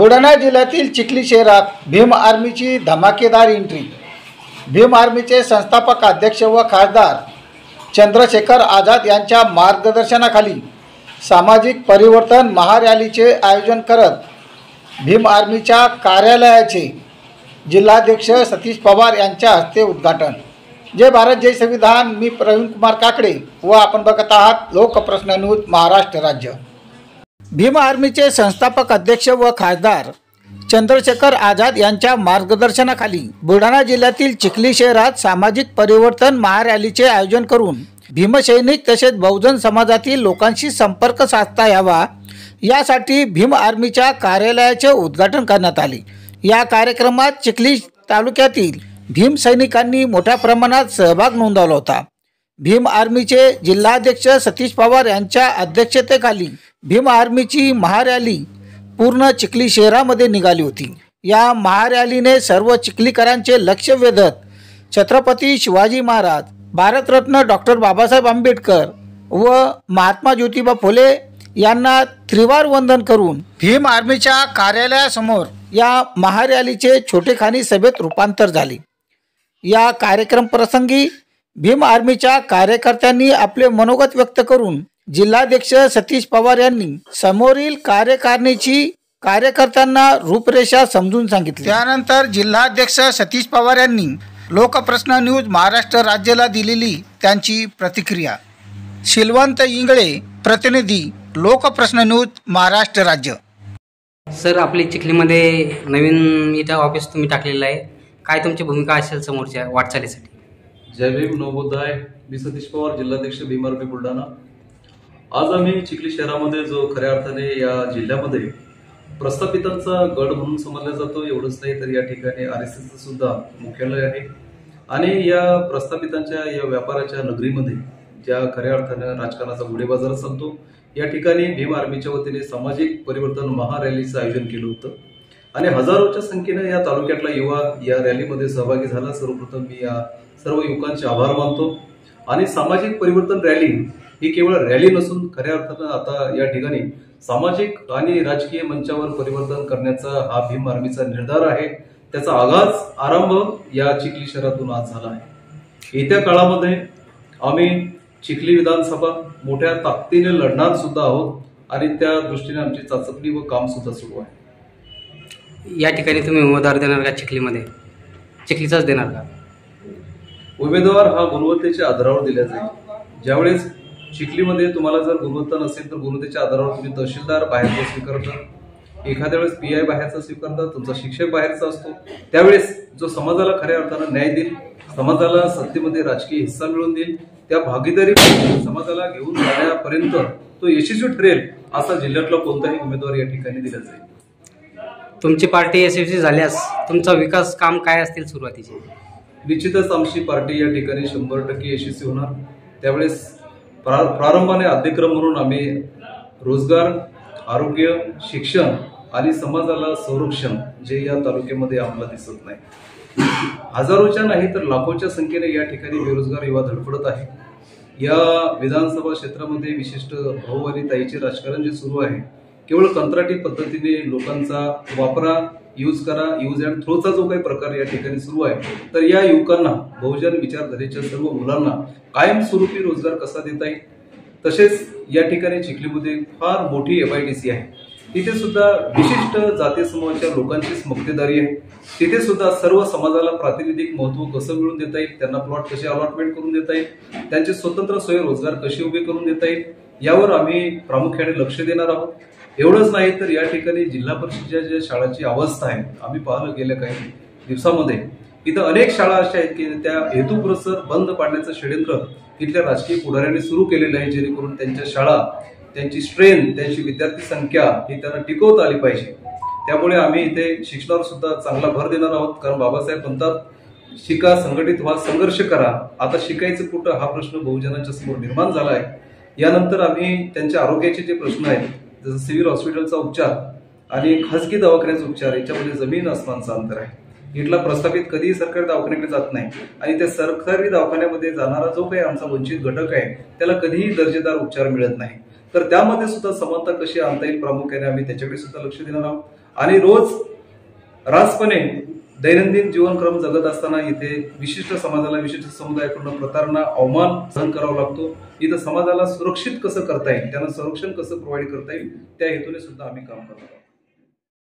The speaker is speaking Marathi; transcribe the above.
बुलढाणा जिल्ह्यातील चिखली शहरात भीम आर्मीची धमाकेदार एंट्री। भीम आर्मीचे संस्थापक अध्यक्ष व खासदार चंद्रशेखर आझाद यांच्या मार्गदर्शनाखाली सामाजिक परिवर्तन महारॅलीचे आयोजन करत भीम आर्मीच्या कार्यालयाचे जिल्हाध्यक्ष सतीश पवार यांच्या हस्ते उद्घाटन। जय भारत जय संविधान। मी प्रवीण कुमार काकडे व आपण बघत आहात लोकप्रश्न न्यूज महाराष्ट्र राज्य। भीम आर्मीचे संस्थापक अध्यक्ष व खासदार चंद्रशेखर आझाद यांच्या मार्गदर्शनाखाली बुलढाणा जिल्ह्यातील चिखली शहरात सामाजिक परिवर्तन महारॅलीचे आयोजन करून भीमसैनिक तसेच बहुजन समाजातील लोकांशी संपर्क साधता यावा यासाठी भीम आर्मीच्या कार्यालयाचे उद्घाटन करण्यात आले। या कार्यक्रमात चिखली तालुक्यातील भीम सैनिकांनी मोठ्या प्रमाणात सहभाग नोंदवला होता। भीम आर्मीचे जिल्हाध्यक्ष सतीश पवार यांच्या अध्यक्षतेखाली भीम आर्मीची महारॅली पूर्ण चिखली शहरामध्ये निघाली होती। या महारॅलीने सर्व चिखलीकरांचे लक्ष वेधत छत्रपती शिवाजी महाराज, भारतरत्न डॉक्टर बाबासाहेब आंबेडकर व महात्मा ज्योतिबा फुले यांना त्रिवार वंदन करून भीम आर्मीच्या कार्यालयासमोर या महारॅलीचे छोटेखानी सभेत रूपांतर झाले। या कार्यक्रम प्रसंगी भीम आर्मीच्या कार्यकर्त्यांनी आपले मनोगत व्यक्त करून जिल्हाध्यक्ष सतीश पवार यांनी समोरील कार्यकारिणीची कार्यकर्त्यांना रूपरेषा समजून सांगितली। त्यानंतर जिल्हाध्यक्ष सतीश पवार यांनी लोकप्रश्न न्यूज महाराष्ट्र राज्याला दिलेली त्यांची प्रतिक्रिया। शिलवंत इंगळे, प्रतिनिधी लोकप्रश्न न्यूज महाराष्ट्र राज्य। सर, आपली चिखलीमध्ये नवीन इथं ऑफिस तुम्ही टाकलेलं आहे, काय तुमची भूमिका असेल समोरच्या वाटचालीसाठी? जय भीम, नवोदय। मी सतीश पवार, जिल्हाध्यक्ष भीम आर्मी बुलढाणा। आज आम्ही चिखली शहरामध्ये जो खऱ्या अर्थाने या जिल्ह्यामध्ये प्रस्थापितांचा गड म्हणून समजला जातो, एवढंच नाही तर या ठिकाणी RSSचं सुद्धा मुख्यालय आहे आणि या प्रस्थापितांच्या या व्यापाराच्या नगरीमध्ये ज्या खऱ्या अर्थाने राजकारणाचा घोडेबाजार चालतो, या ठिकाणी भीम आर्मीच्या वतीने सामाजिक परिवर्तन महारॅलीचं आयोजन केलं होतं आणि हजारोच्या संख्येने या तालुक्यातला युवा या रॅलीमध्ये सहभागी झाला। सर्वप्रथम मी या सर्व युवकांचे आभार मानतो आणि सामाजिक परिवर्तन रॅली ही केवळ रॅली नसून खऱ्या अर्थानं आता या ठिकाणी सामाजिक आणि राजकीय मंचावर परिवर्तन करण्याचा हा भीम आर्मीचा निर्धार आहे। त्याचा आरंभ या चिखली शहरातून आज झाला आहे। येत्या काळामध्ये आम्ही चिखली विधानसभा मोठ्या ताकदीने लढणार सुद्धा आहोत आणि त्या दृष्टीने आमची चाचपणी व काम सुद्धा सुरू आहे। या ठिकाणी तुम्ही उमेदवार देणार का? चिखलीचाच देणार का? उमेदवार हा गुणवत्तेच्या आधारावर दिला जाईल। ज्यावेळेस चिखलीमध्ये तुम्हाला जर गुणवत्ता नसेल तर गुणवत्तेच्या आधारावर तुम्ही तहसीलदार बाहेरचा स्वीकारता, एखाद्या वेळेस PI बाहेरचा स्वीकारता, तुमचा शिक्षक बाहेरचा असतो। त्यावेळेस जो समाजाला खऱ्या अर्थानं न्याय देईल, समाजाला सत्तेमध्ये राजकीय हिस्सा मिळवून देईल, त्या भागीदारी समाजाला घेऊन जाण्यापर्यंत तो यशस्वी ठरेल असा जिल्ह्यातला कोणताही उमेदवार या ठिकाणी दिला जाईल। तुमची पार्टी यशस्वी झाल्यास तुमचा विकास काम काय असतील सुरुवातीचे? निश्चितच आमची पार्टी या ठिकाणी 100% यशस्वी होणार। त्यावेळेस प्रारंभाने आद्यक्रम म्हणून आम्ही रोजगार, आरोग्य, शिक्षण आणि समाजाला संरक्षण जे या तालुक्यामध्ये आम्हाला दिसत नाही। हजारोच्या नाही तर लाखोच्या संख्येने या ठिकाणी बेरोजगार युवा धडपडत आहे। या विधानसभा क्षेत्रामध्ये विशिष्ट भाऊ आणि ताईचे राजकारण जे सुरू आहे, केवळ कंत्राटी पद्धतीने लोकांचा वापरा, यूज करा, यूज अँड थ्रोचा जो काही प्रकार या ठिकाणी सुरू आहे, तर या युवकांना, बहुजन विचारधारेच्या सर्व मुलांना कायमस्वरूपी रोजगार कसा देता येईल। तसेच या ठिकाणी चिखलीमध्ये फार मोठी FIDC आहे, तिथे सुद्धा विशिष्ट जाती समूहाच्या लोकांचीच मक्तेदारी आहे। तिथे सुद्धा सर्व समाजाला प्रातिनिधिक महत्व कसं मिळवून देता येईल, त्यांना प्लॉट कसे अलॉटमेंट करून देता येईल, त्यांचे स्वतंत्र स्वयंरोजगार कसे उभे करून देता येईल, यावर आम्ही प्रामुख्याने लक्ष देणार आहोत। एवढंच नाही तर या ठिकाणी जिल्हा परिषदेच्या ज्या शाळांची अवस्था आहे, आम्ही पाहिलं गेल्या काही दिवसामध्ये इथं अनेक शाळा अशा आहेत की त्या हेतुपुरस्सर बंद पाडण्याचं षड्यंत्र इथल्या राजकीय पुढाऱ्यांनी सुरू केलेलं आहे, जेणेकरून त्यांच्या शाळा, त्यांची स्ट्रेंथ, त्यांची विद्यार्थी संख्या ही त्यांना टिकवता आली पाहिजे। त्यामुळे आम्ही इथे शिक्षणावर सुद्धा चांगला भर देणार आहोत, कारण बाबासाहेब म्हणतात, शिका, संघटित व्हा, संघर्ष करा। आता शिकायचं कुठं हा प्रश्न बहुजनांच्या समोर निर्माण झाला आहे। यानंतर आम्ही त्यांच्या आरोग्याचे जे प्रश्न आहेत, जसं सिव्हिल हॉस्पिटलचा उपचार आणि खासगी दवाखान्याचा उपचार, याच्यामध्ये जमीन आसमानचं अंतर आहे। इथला प्रस्थापित कधीही सरकारी दवाखान्याकडे जात नाही आणि त्या सरकारी दवाखान्यामध्ये जाणारा जो काही आमचा वंचित घटक आहे, त्याला कधीही दर्जेदार उपचार मिळत नाही। तर त्यामध्ये सुद्धा समानता कशी आणता येईल, प्रामुख्याने आम्ही त्याच्याकडे सुद्धा लक्ष देणार आहोत। आणि रोज रासपणे दैनंदिन जीवनक्रम जगत असताना इथे विशिष्ट समाजाला, विशिष्ट समुदायाकडून प्रतारणा, अवमान सहन करावा लागतो. इथं समाजाला सुरक्षित कसं करता येईल, त्यांना संरक्षण कसं प्रोव्हाइड करता येईल, त्या हेतूने सुद्धा आम्ही काम करतो.